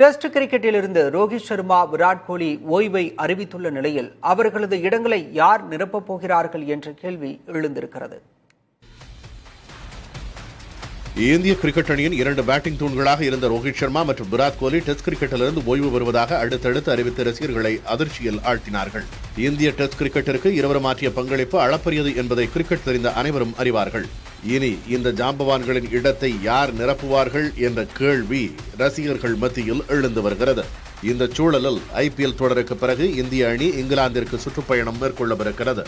Test கிரிக்கெட்டிலிருந்து Rohit Sharma, Virat Kohli ஓய்வை அறிவித்துள்ள நிலையில் அவர்களது இடங்களை யார் நிரப்பப் போகிறார்கள் என்ற கேள்வி எழுந்திருக்கிறது. இந்திய கிரிக்கெட் அணியின் 2 பேட்டிங் தூண்களாக இருந்த ரோஹித் சர்மா மற்றும் விராட் கோலி டெஸ்ட் கிரிக்கெட்டிலிருந்து ஓய்வு பெறுவதாக அடுத்தடுத்து அறிவித்த ரசிகர்களை அதிர்ச்சியில் ஆழ்த்தினார்கள். இந்திய டெஸ்ட் கிரிக்கெட்டிற்கு இருவரும் ஆற்றிய பங்களிப்பு அளப்பரியது என்பதை கிரிக்கெட் தெரிந்த அனைவரும் அறிவார்கள். இனி இந்த ஜாம்பவான்களின் இடத்தை யார் நிரப்புவார்கள் என்ற கேள்வி ரசிகர்கள் மத்தியில் எழுந்து வருகிறது. இந்த சூழலில் IPL தொடருக்கு பிறகு இந்திய அணி இங்கிலாந்திற்கு சுற்றுப்பயணம் மேற்கொள்ளவிருக்கிறது.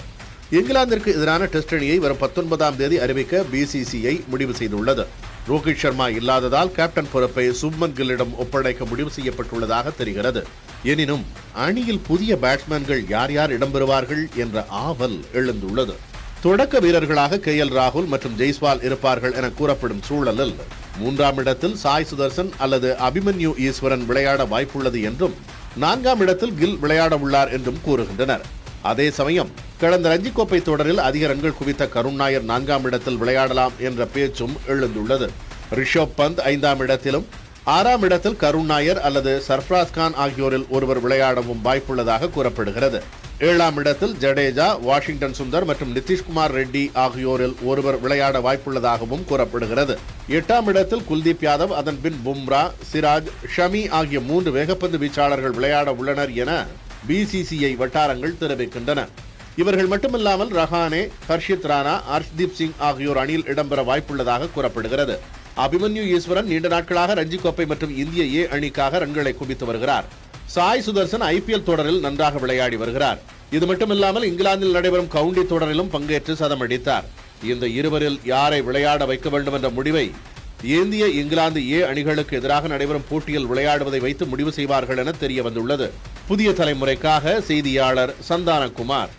இங்கிலாந்திற்கு எதிரான டெஸ்ட் அணியை வரும் 19ஆம் தேதி அறிவிக்க BCCI முடிவு செய்துள்ளது. ரோஹித் சர்மா இல்லாததால் கேப்டன் பொறுப்பை சுப்மன் கில்லிடம் ஒப்படைக்க முடிவு செய்யப்பட்டுள்ளதாக தெரிகிறது. எனினும் அணியில் புதிய பேட்ஸ்மேன்கள் யார் யார் இடம்பெறுவார்கள் என்ற ஆவல் எழுந்துள்ளது. தொடக்க வீரர்களாக KL ராகுல் மற்றும் ஜெய்ஸ்வால் இருப்பார்கள் என கூறப்படும் சூழலில் 3ஆம் இடத்தில் சாய் சுதர்சன் அல்லது அபிமன்யு ஈஸ்வரன் விளையாட வாய்ப்புள்ளது என்றும் 4ஆம் இடத்தில் கில் விளையாட உள்ளார் என்றும் கூறுகின்றனர். அதே சமயம் கடந்த ரஞ்சி கோப்பை தொடரில் அதிக ரன்கள் குவித்த கருண் நாயர் 4ஆம் இடத்தில் விளையாடலாம் என்ற பேச்சும் எழுந்துள்ளது. ரிஷப் பந்த் 5ஆம் இடத்திலும் 6ஆம் இடத்தில் கருண் நாயர் அல்லது சர்ஃப்ராஸ் கான் ஆகியோரில் ஒருவர் விளையாடவும் வாய்ப்புள்ளதாக கூறப்படுகிறது. 7ஆம் இடத்தில் ஜடேஜா, வாஷிங்டன் சுந்தர் மற்றும் நிதிஷ்குமார் ரெட்டி ஆகியோரில் ஒருவர் விளையாட வாய்ப்புள்ளதாகவும் கூறப்படுகிறது. 8ஆம் இடத்தில் குல்தீப் யாதவ், அதன் பின் பும்ரா, சிராஜ், ஷமி ஆகிய 3 வேகப்பந்து வீச்சாளர்கள் விளையாட உள்ளனர் என BCCI வட்டாரங்கள் தெரிவிக்கின்றன. இவர்கள் மட்டுமில்லாமல் ரஹானே, ஹர்ஷித் ராணா, ஹர்ஷ்தீப் சிங் ஆகியோர் அணியில் இடம்பெற வாய்ப்புள்ளதாக கூறப்படுகிறது. அபிமன்யு ஈஸ்வரன் நீண்ட நாட்களாக ரஞ்சி கோப்பை மற்றும் இந்திய A அணிக்காக ரன்களை குவித்து வருகிறார். சாய் சுதர்சன் IPL தொடரில் நன்றாக விளையாடி வருகிறார். இது மட்டுமில்லாமல் இங்கிலாந்தில் நடைபெறும் கவுண்டி தொடரிலும் பங்கேற்று சதம் அடித்தார். இந்த இருவரில் யாரை விளையாட வைக்க வேண்டும் என்ற முடிவை இந்திய, இங்கிலாந்து A அணிகளுக்கு எதிராக நடைபெறும் போட்டியில் விளையாடுவதை வைத்து முடிவு செய்வார்கள் என தெரிய வந்துள்ளது. புதிய தலைமுறைக்காக செய்தியாளர் சந்தானகுமார்.